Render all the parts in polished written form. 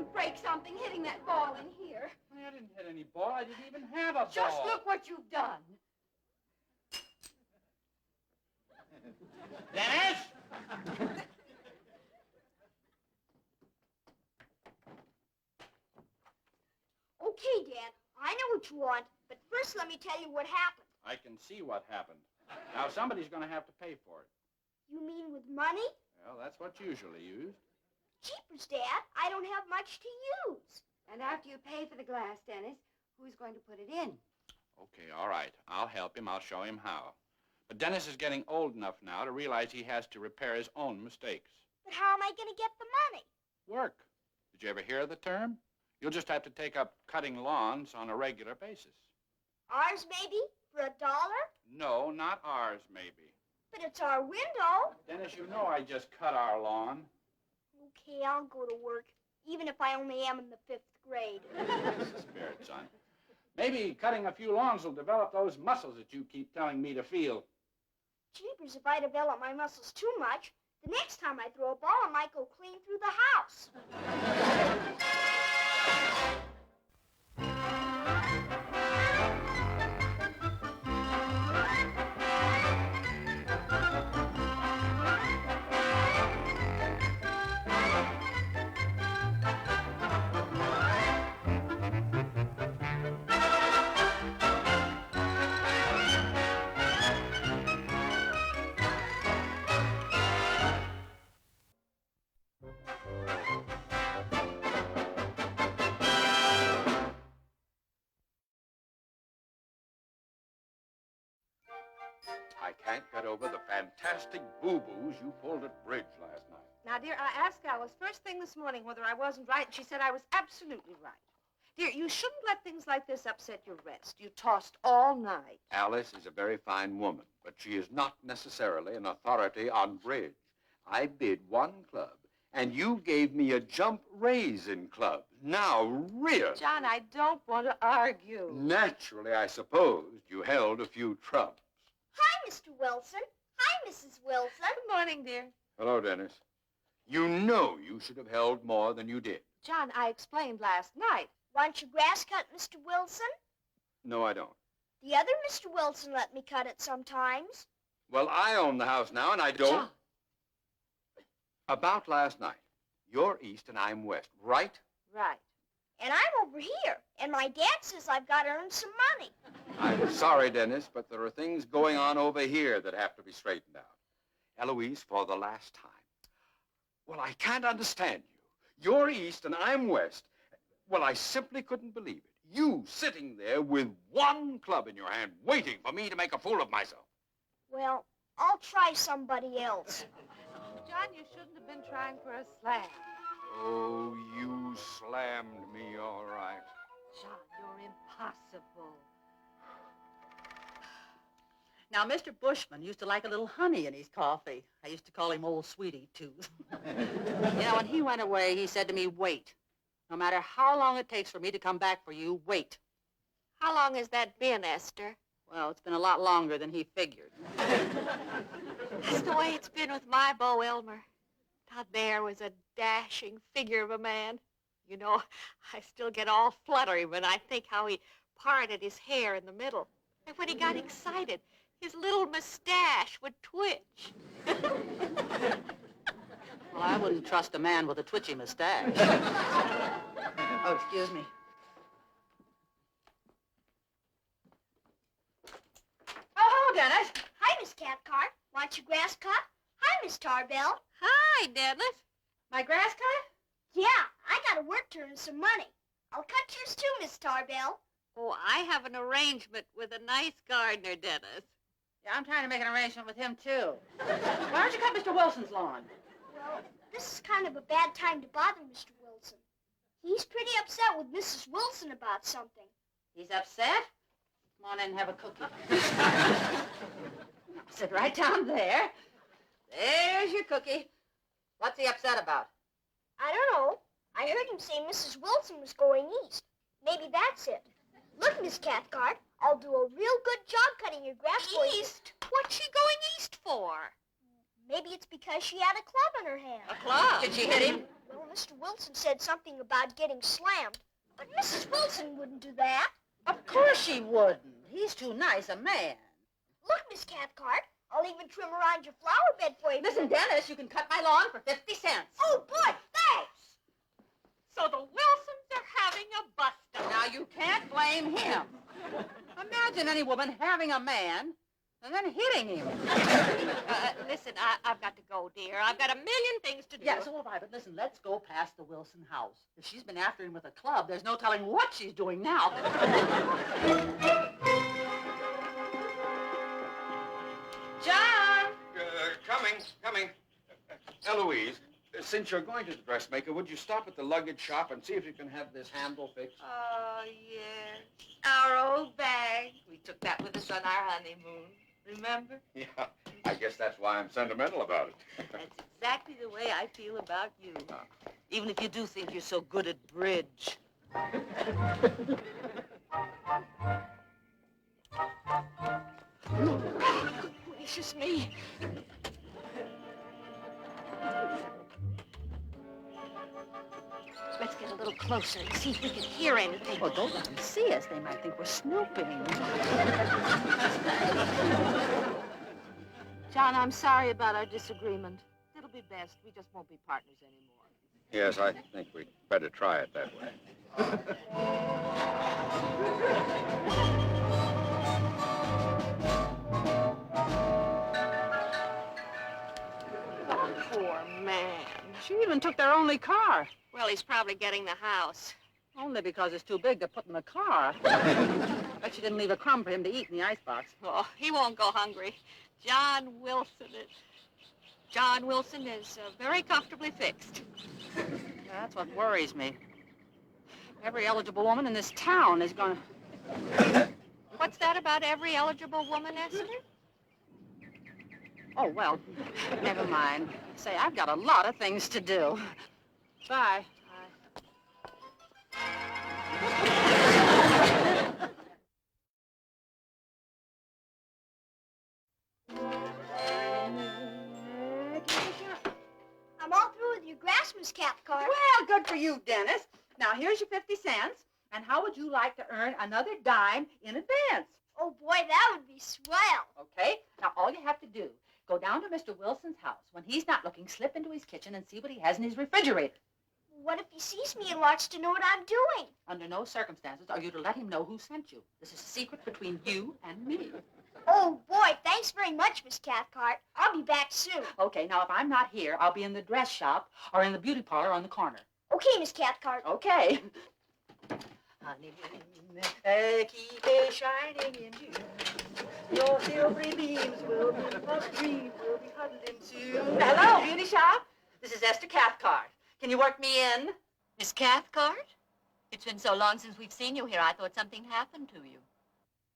didn't break something hitting that ball in here. I didn't hit any ball. I didn't even have a ball. Just look what you've done. Dennis! Okay, Dad. I know what you want, but first let me tell you what happened. I can see what happened. Now, somebody's going to have to pay for it. You mean with money? Well, that's what's usually used. Jeepers, Dad. I don't have much to use. And after you pay for the glass, Dennis, who's going to put it in? Okay, all right. I'll help him. I'll show him how. But Dennis is getting old enough now to realize he has to repair his own mistakes. But how am I going to get the money? Work. Did you ever hear of the term? You'll just have to take up cutting lawns on a regular basis. Ours, maybe? For $1? No, not ours, maybe. But it's our window. Dennis, you know I just cut our lawn. Okay, I'll go to work, even if I only am in the 5th grade. That's the spirit, son. Maybe cutting a few lawns will develop those muscles that you keep telling me to feel. Jeepers, if I develop my muscles too much, the next time I throw a ball, I might go clean through the house. I can't get over the fantastic boo-boos you pulled at bridge last night. Now, dear, I asked Alice first thing this morning whether I wasn't right, and she said I was absolutely right. Dear, you shouldn't let things like this upset your rest. You tossed all night. Alice is a very fine woman, but she is not necessarily an authority on bridge. I bid one club, and you gave me a jump raise in clubs. Now, really? John, I don't want to argue. Naturally, I supposed you held a few trumps. Hi, Mr. Wilson. Hi, Mrs. Wilson. Good morning, dear. Hello, Dennis. You know you should have held more than you did. John, I explained last night. Want your grass cut, Mr. Wilson? No, I don't. The other Mr. Wilson let me cut it sometimes. Well, I own the house now, and I don't. John. About last night. You're east and I'm west, right? Right. And I'm over here. And my dad says I've got to earn some money. I'm sorry, Dennis, but there are things going on over here that have to be straightened out. Eloise, for the last time. Well, I can't understand you. You're east and I'm west. Well, I simply couldn't believe it. You sitting there with one club in your hand, waiting for me to make a fool of myself. Well, I'll try somebody else. John, you shouldn't have been trying for a slam. Oh, you slammed me, all right. John, you're impossible. Now, Mr. Bushman used to like a little honey in his coffee. I used to call him Old Sweetie Tooth. When he went away, he said to me, wait. No matter how long it takes for me to come back for you, wait. How long has that been, Esther? Well, it's been a lot longer than he figured. That's the way it's been with my Beau Elmer. That there was a dashing figure of a man. You know, I still get all fluttery when I think how he parted his hair in the middle. And when he got excited, his little mustache would twitch. Well, I wouldn't trust a man with a twitchy mustache. Oh, excuse me. Oh, hello, Dennis. Hi, Miss Cathcart. Want your grass cut? Hi, Miss Tarbell. Hi, Dennis. My grass cut? Yeah, I gotta work to earn some money. I'll cut yours too, Miss Tarbell. Oh, I have an arrangement with a nice gardener, Dennis. Yeah, I'm trying to make an arrangement with him, too. Why don't you cut Mr. Wilson's lawn? Well, this is kind of a bad time to bother Mr. Wilson. He's pretty upset with Mrs. Wilson about something. He's upset? Come on in and have a cookie. Sit right down there. There's your cookie. What's he upset about? I don't know. I heard him say Mrs. Wilson was going east. Maybe that's it. Look, Miss Cathcart, I'll do a real good job cutting your grass for you. East? What's she going east for? Maybe it's because she had a club in her hand. A club? Did she hit him? Well, Mr. Wilson said something about getting slammed. But Mrs. Wilson wouldn't do that. Of course she wouldn't. He's too nice a man. Look, Miss Cathcart, I'll even trim around your flower bed for you. Listen, Dennis, you can cut my lawn for 50 cents. Oh, boy, thanks. So the Wilsons are having a bust-up. Now, you can't blame him. Imagine any woman having a man and then hitting him. Listen, I've got to go, dear. I've got a million things to do. Yeah, so have I, but listen, let's go past the Wilson house. If she's been after him with a club, there's no telling what she's doing now. John! Coming. Eloise, since you're going to the dressmaker, would you stop at the luggage shop and see if you can have this handle fixed? Oh, yes. Our old bag. We took that with us on our honeymoon. Remember? Yeah, I guess that's why I'm sentimental about it. That's exactly the way I feel about you. Even if you do think you're so good at bridge. Gracious me. Let's get a little closer and see if we can hear anything. Well, don't let them see us. They might think we're snooping. John, I'm sorry about our disagreement. It'll be best. We just won't be partners anymore. Yes, I think we'd better try it that way. Poor man. She even took their only car. Well, he's probably getting the house. Only because it's too big to put in the car. Bet she didn't leave a crumb for him to eat in the icebox. Oh, he won't go hungry. John Wilson is very comfortably fixed. That's what worries me. Every eligible woman in this town is going to... What's that about every eligible woman, Esther? Oh, well, never mind. Say, I've got a lot of things to do. Bye. I'm all through with your grass, Miss Cathcart. Well, good for you, Dennis. Now, here's your 50 cents. And how would you like to earn another dime in advance? Oh, boy, that would be swell. Okay? Now, all you have to do, go down to Mr. Wilson's house. When he's not looking, slip into his kitchen and see what he has in his refrigerator. What if he sees me and wants to know what I'm doing? Under no circumstances are you to let him know who sent you. This is a secret between you and me. Oh, boy, thanks very much, Miss Cathcart. I'll be back soon. Okay, now, if I'm not here, I'll be in the dress shop or in the beauty parlor on the corner. Okay, Miss Cathcart. Okay. Honey, keep it shining in you. Your silvery beams will be a dream. We'll be huddling soon. Hello, beauty shop. This is Esther Cathcart. Can you work me in? Miss Cathcart? It's been so long since we've seen you here, I thought something happened to you.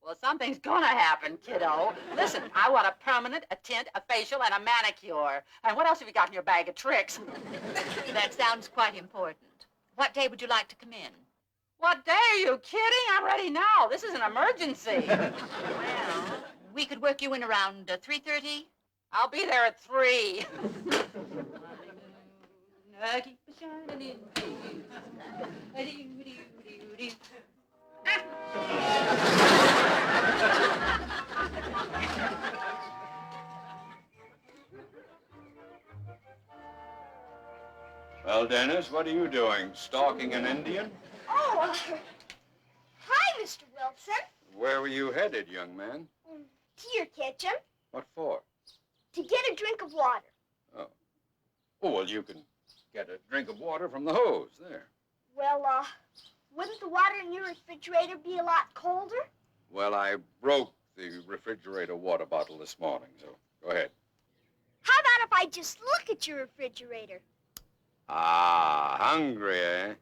Well, something's gonna happen, kiddo. Listen, I want a permanent, a tint, a facial, and a manicure. And what else have you got in your bag of tricks? That sounds quite important. What day would you like to come in? What day? Are you kidding? I'm ready now. This is an emergency. Well, we could work you in around 3:30. I'll be there at 3. Well, Dennis, what are you doing? Stalking an Indian? Oh, hi, Mr. Wilson. Where were you headed, young man? To your kitchen What for? to get a drink of water. Oh, well, you can get a drink of water from the hose there. Well, wouldn't the water in your refrigerator be a lot colder? Well, I broke the refrigerator water bottle this morning, so go ahead. How about if I just look at your refrigerator? Ah, hungry, eh?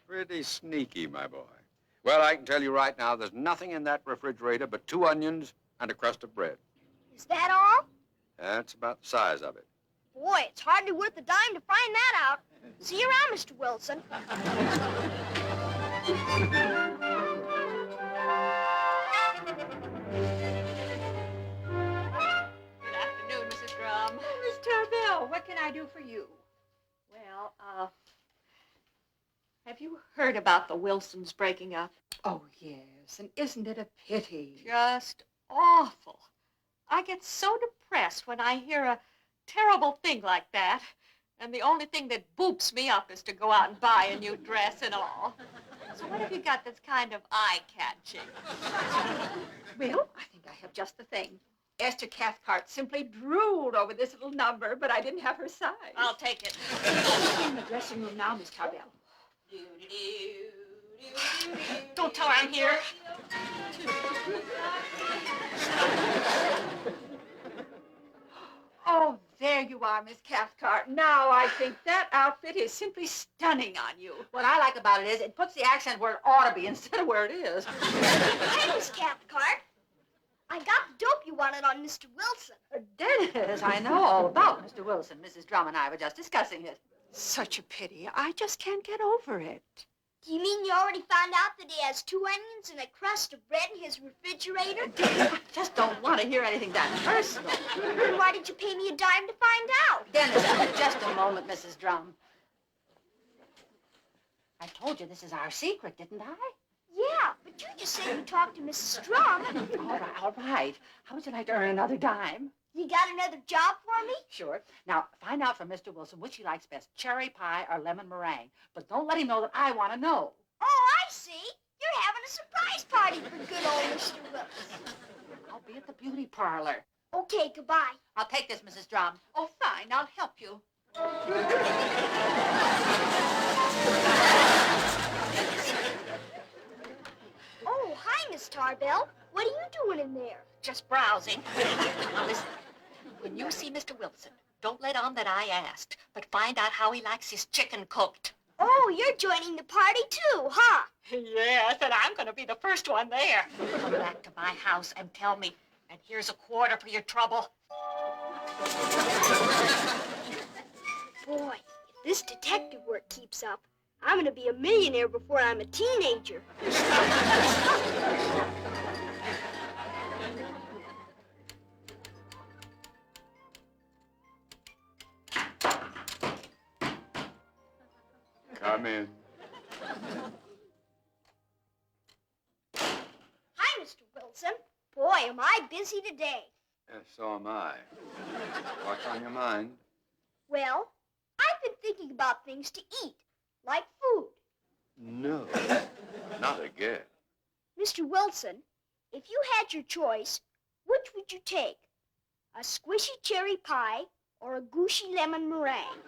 Pretty sneaky, my boy. Well, I can tell you right now, there's nothing in that refrigerator but 2 onions and a crust of bread. Is that all? That's about the size of it. Boy, it's hardly worth a dime to find that out. See you around, Mr. Wilson. Good afternoon, Mrs. Drum. I do for you? Well, have you heard about the Wilsons breaking up? Oh, yes, and isn't it a pity? Just awful. I get so depressed when I hear a terrible thing like that. And the only thing that boops me up is to go out and buy a new dress and all. So what have you got that's kind of eye-catching? Well, I think I have just the thing. Esther Cathcart simply drooled over this little number, but I didn't have her size. I'll take it. In the dressing room now, Miss Tarbell. Don't tell her I'm here. Oh, there you are, Miss Cathcart. Now I think that outfit is simply stunning on you. What I like about it is it puts the accent where it ought to be instead of where it is. Hey, Miss Cathcart. I got the dope you wanted on Mr. Wilson. Dennis, I know all about Mr. Wilson. Mrs. Drum and I were just discussing it. Such a pity. I just can't get over it. Do you mean you already found out that he has 2 onions and a crust of bread in his refrigerator? I just don't want to hear anything that personal. Then why did you pay me a dime to find out? Dennis, just a moment, Mrs. Drum. I told you this is our secret, didn't I? Yeah, but you just said you talked to Mrs. Strum. All right. How would you like to earn another dime? You got another job for me? Sure. Now, find out from Mr. Wilson which he likes best, cherry pie or lemon meringue. But don't let him know that I want to know. Oh, I see. You're having a surprise party for good old Mr. Wilson. I'll be at the beauty parlor. Okay, goodbye. I'll take this, Mrs. Drum. Oh, fine. I'll help you. Oh, hi, Miss Tarbell. What are you doing in there? Just browsing. Now listen, when you see Mr. Wilson, don't let on that I asked, but find out how he likes his chicken cooked. Oh, you're joining the party too, huh? Yes, and I'm going to be the first one there. Come back to my house and tell me, and here's a quarter for your trouble. Boy, if this detective work keeps up, I'm gonna be a millionaire before I'm a teenager. Come in. Hi, Mr. Wilson. Boy, am I busy today. Yes, so am I. What's on your mind? Well, I've been thinking about things to eat, like food. No, not again. Mr. Wilson, if you had your choice, which would you take? A squishy cherry pie or a gushy lemon meringue?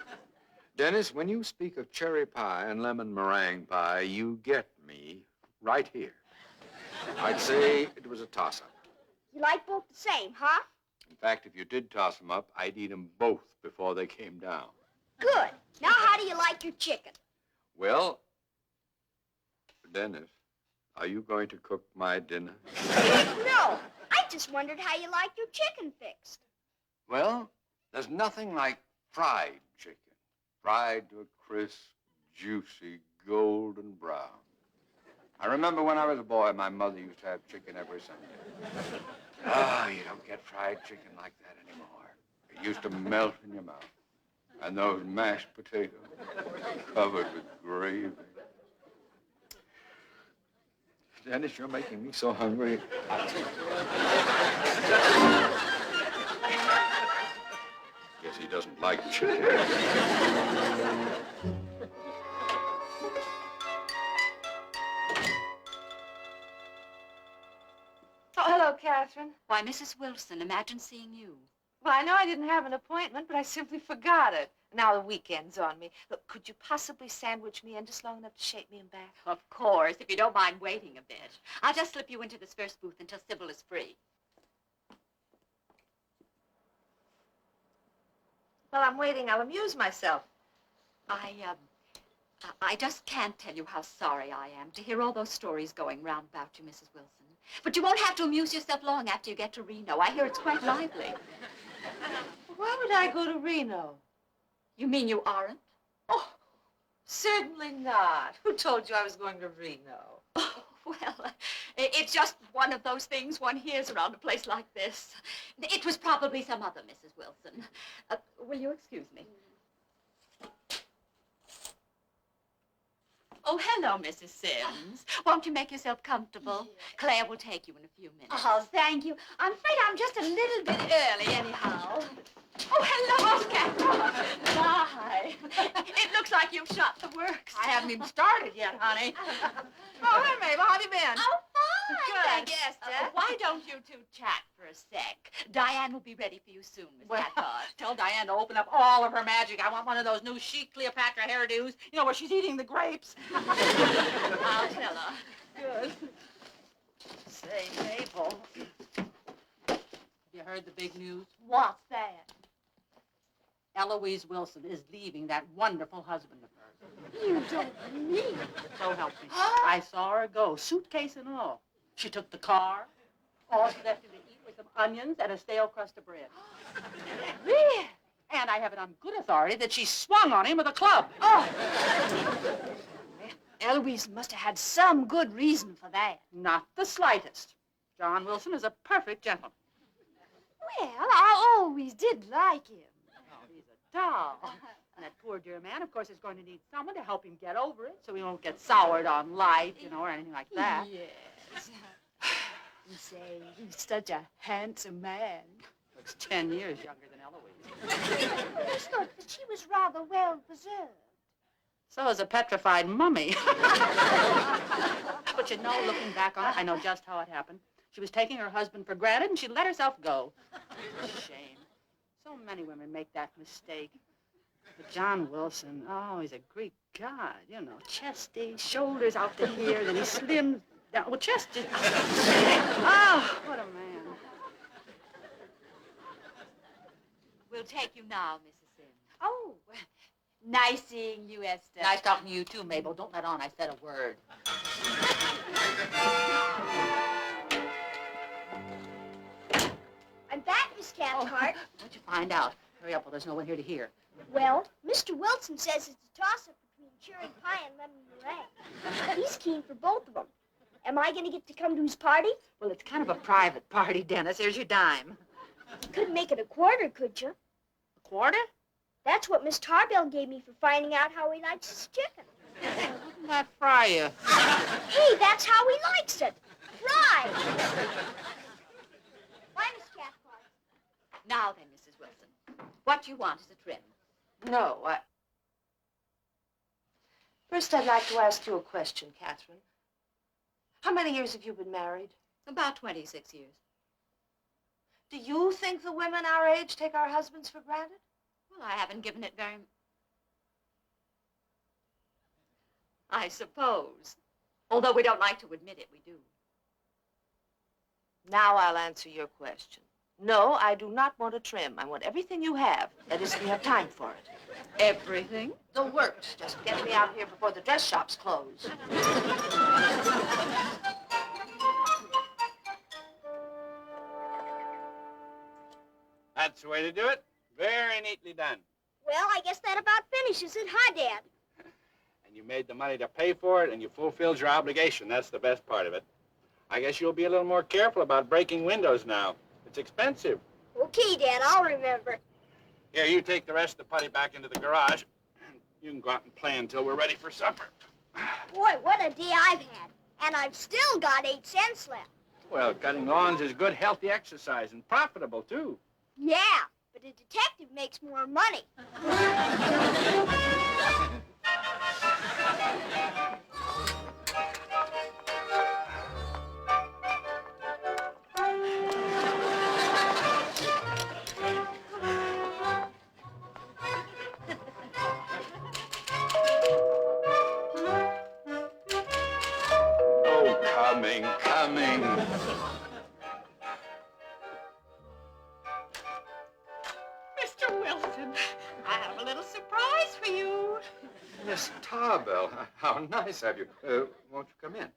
Dennis, when you speak of cherry pie and lemon meringue pie, you get me right here. I'd say it was a toss-up. You like both the same, huh? In fact, if you did toss them up, I'd eat them both before they came down. Good. Now how do you like your chicken? Well, Dennis, are you going to cook my dinner? No, I just wondered how you like your chicken fixed. Well, there's nothing like fried chicken. Fried to a crisp, juicy, golden brown. I remember when I was a boy, my mother used to have chicken every Sunday. Ah, you don't get fried chicken like that anymore. It used to melt in your mouth. And those mashed potatoes covered with gravy. Dennis, you're making me so hungry. Guess he doesn't like chicken. Oh, hello, Catherine. Why, Mrs. Wilson, imagine seeing you. Well, I know I didn't have an appointment, but I simply forgot it. Now the weekend's on me. Look, could you possibly sandwich me in just long enough to shape me in back? Of course, if you don't mind waiting a bit. I'll just slip you into this first booth until Sybil is free. While I'm waiting, I'll amuse myself. I just can't tell you how sorry I am to hear all those stories going round about you, Mrs. Wilson. But you won't have to amuse yourself long after you get to Reno. I hear it's quite lively. Why would I go to Reno? You mean you aren't? Oh, certainly not. Who told you I was going to Reno? Oh, well, it's just one of those things one hears around a place like this. It was probably some other Mrs. Wilson. Will you excuse me? Oh, hello, Mrs. Sims. Won't you make yourself comfortable? Claire will take you in a few minutes. Oh, thank you. I'm afraid I'm just a little bit early, anyhow. Oh, hello, Miss Catherine. My. It looks like you've shot the works. I haven't even started yet, honey. Oh, hey, Mabel, how have you been? Oh, fine. Good. Thank you, Esther. Why don't you two chat for a sec? Diane will be ready for you soon, Miss Well, Cathcart. tell Diane to open up all of her magic. I want one of those new chic Cleopatra hairdos, you know, where she's eating the grapes. I'll tell her. Good. Say, Mabel, have you heard the big news? What's that? Eloise Wilson is leaving that wonderful husband of hers. You don't mean. So help me. I saw her go, suitcase and all. She took the car. All she left him to eat were some onions and a stale crust of bread. Really? And I have it on good authority that she swung on him with a club. Oh. Eloise must have had some good reason for that. Not the slightest. John Wilson is a perfect gentleman. Well, I always did like him. Oh, he's a doll. And that poor dear man, of course, is going to need someone to help him get over it so he won't get soured on life, you know, or anything like that. Yes. You say he's such a handsome man. Looks 10 years younger than Eloise. I thought that she was rather well preserved. So is a petrified mummy. But you know, looking back on it, I know just how it happened. She was taking her husband for granted, and she let herself go. Shame. So many women make that mistake. But John Wilson, oh, he's a Greek god, you know, chesty, shoulders out to here, then he slims down. Well, chest just... Oh, what a man. We'll take you now, Mrs. Sims. Oh, nice seeing you, Esther. Nice talking to you, too, Mabel. Don't let on I said a word. I'm back, Miss Cathcart. What'd you find out? Hurry up, well, there's no one here to hear. Well, Mr. Wilson says it's a toss-up between cherry pie and lemon meringue. He's keen for both of them. Am I going to get to come to his party? Well, it's kind of a private party, Dennis. Here's your dime. You couldn't make it a quarter, could you? A quarter? That's what Miss Tarbell gave me for finding out how he likes his chicken. Wouldn't that fry you? Hey, that's how he likes it. Fried. Bye, Miss Cathcart. Now then, Mrs. Wilson, what you want is a trim. No, First, I'd like to ask you a question, Catherine. How many years have you been married? About 26 years. Do you think the women our age take our husbands for granted? Well, I haven't given it very... I suppose. Although we don't like to admit it, we do. Now I'll answer your question. No, I do not want a trim. I want everything you have. That is, if you have time for it. Everything? The works. Just get me out here before the dress shops close. That's the way to do it. Very neatly done. Well, I guess that about finishes it, huh, Dad? And you made the money to pay for it, and you fulfilled your obligation. That's the best part of it. I guess you'll be a little more careful about breaking windows now. It's expensive. Okay, Dad, I'll remember. Here, you take the rest of the putty back into the garage. You can go out and play until we're ready for supper. Boy, what a day I've had. And I've still got 8 cents left. Well, cutting lawns is good, healthy exercise, and profitable, too. Yeah, but a detective makes more money. Coming. Mr. Wilson, I have a little surprise for you. Miss Tarbell, how nice of you. Won't you come in?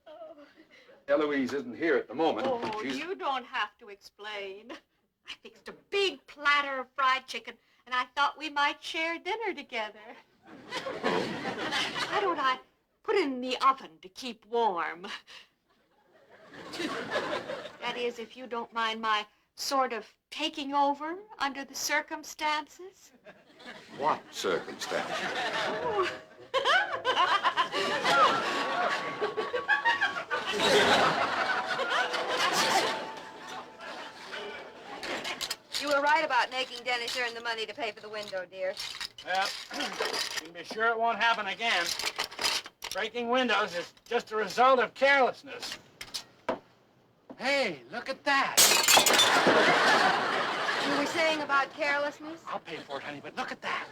Eloise isn't here at the moment. Oh, She's... you don't have to explain. I fixed a big platter of fried chicken, and I thought we might share dinner together. Why don't I put it in the oven to keep warm? That is, if you don't mind my sort of taking over under the circumstances. What circumstances? Oh, You were right about making Dennis earn the money to pay for the window, dear. Well, you can be sure it won't happen again. Breaking windows is just a result of carelessness. Hey, look at that. You were saying about carelessness? I'll pay for it, honey, but look at that.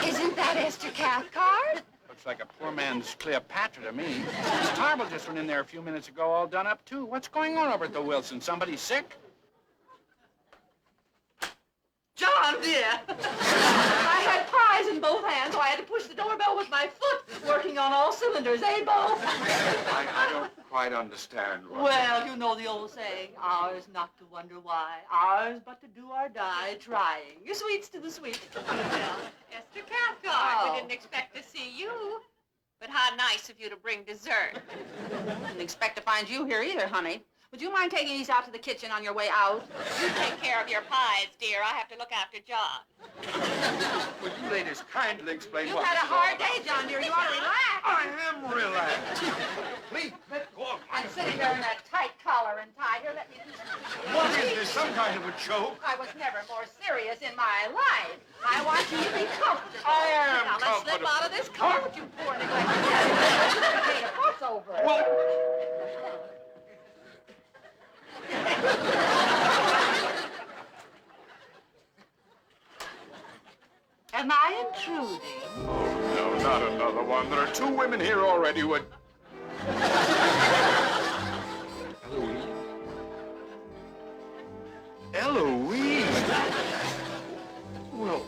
Isn't that Esther Cathcart? Looks like a poor man's Cleopatra to me. Miss Tarble just went in there a few minutes ago all done up, too. What's going on over at the Wilson? Somebody sick? John, dear. I had pies in both hands, so I had to push the doorbell with my foot, working on all cylinders, eh, Bo? I don't quite understand. Well, you know the old saying, ours not to wonder why, ours but to do or die trying. Your sweets to the sweet. Well, Esther Cathcart, Oh. we didn't expect to see you. But how nice of you to bring dessert. Didn't expect to find you here either, honey. Would you mind taking these out to the kitchen on your way out? You take care of your pies, dear. I have to look after John. Would you ladies kindly explain You've what had a this is all hard about? day, John, dear. You ought to relax. I am relaxed. Please, let go of I'm sitting there in that tight collar and tie. Here, let me do What is this, some kind of a joke? I was never more serious in my life. I want you to be comfortable. I am Now, let's slip comfortable. out of this coat, you poor neglected cat. You made a fuss over it. Well, Am I intruding? no, not another one. There are two women here already who would... Eloise? Well,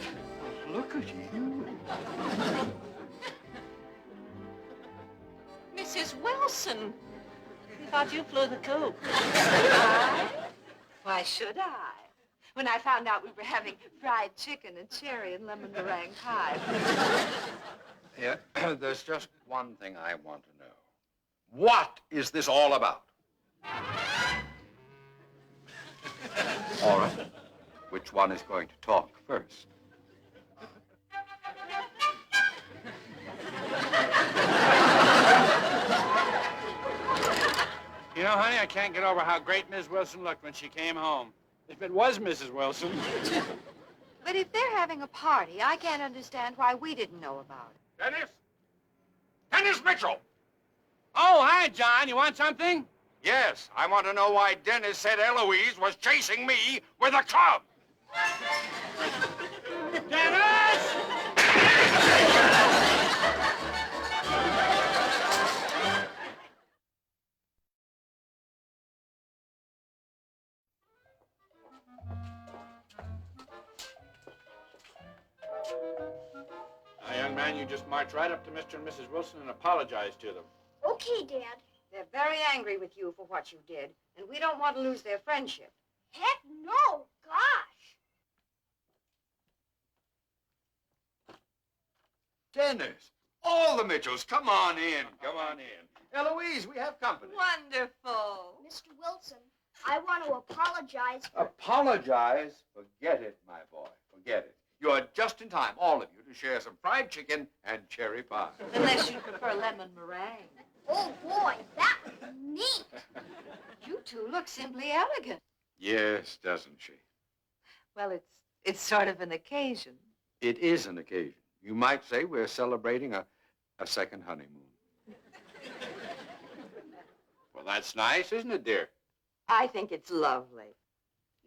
look at you. Mrs. Wilson. We thought you flew the coop. Why should I? When I found out we were having fried chicken and cherry and lemon meringue pie. Yeah, there's just one thing I want to know. What is this all about? All right. Which one is going to talk first? You know, honey, I can't get over how great Miss Wilson looked when she came home. If it was Mrs. Wilson. But if they're having a party, I can't understand why we didn't know about it. Dennis? Dennis Mitchell! Oh, hi, John. You want something? Yes, I want to know why Dennis said Eloise was chasing me with a club. Dennis! Now, young man, you just march right up to Mr. and Mrs. Wilson and apologize to them. Okay, Dad. They're very angry with you for what you did, and we don't want to lose their friendship. Heck no. Gosh. Dennis, all the Mitchells, come on in. Come on in. Eloise, we have company. Wonderful. Mr. Wilson, I want to apologize for... Apologize? Forget it, my boy. Forget it. You are just in time, all of you, to share some fried chicken and cherry pie. Unless you prefer lemon meringue. Oh, boy, that was neat. You two look simply elegant. Yes, doesn't she? Well, it's sort of an occasion. It is an occasion. You might say we're celebrating a second honeymoon. Well, that's nice, isn't it, dear? I think it's lovely.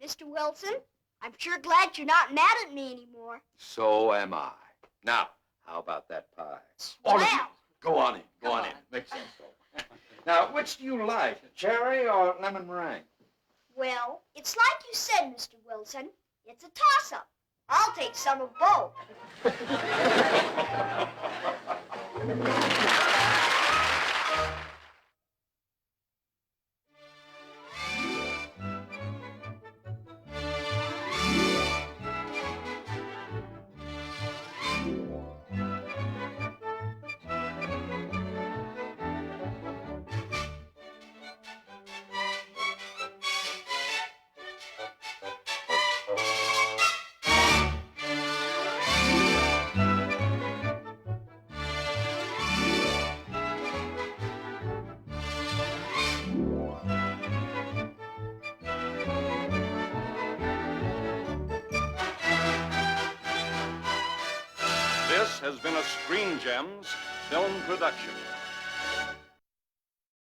Mr. Wilson, I'm sure glad you're not mad at me anymore. So am I. Now, how about that pie? Well. All of you, go on in. Go Come on in. on. Make sense. Now, which do you like, cherry or lemon meringue? Well, it's like you said, Mr. Wilson. It's a toss-up. I'll take some of both. has been a Screen Gems film production.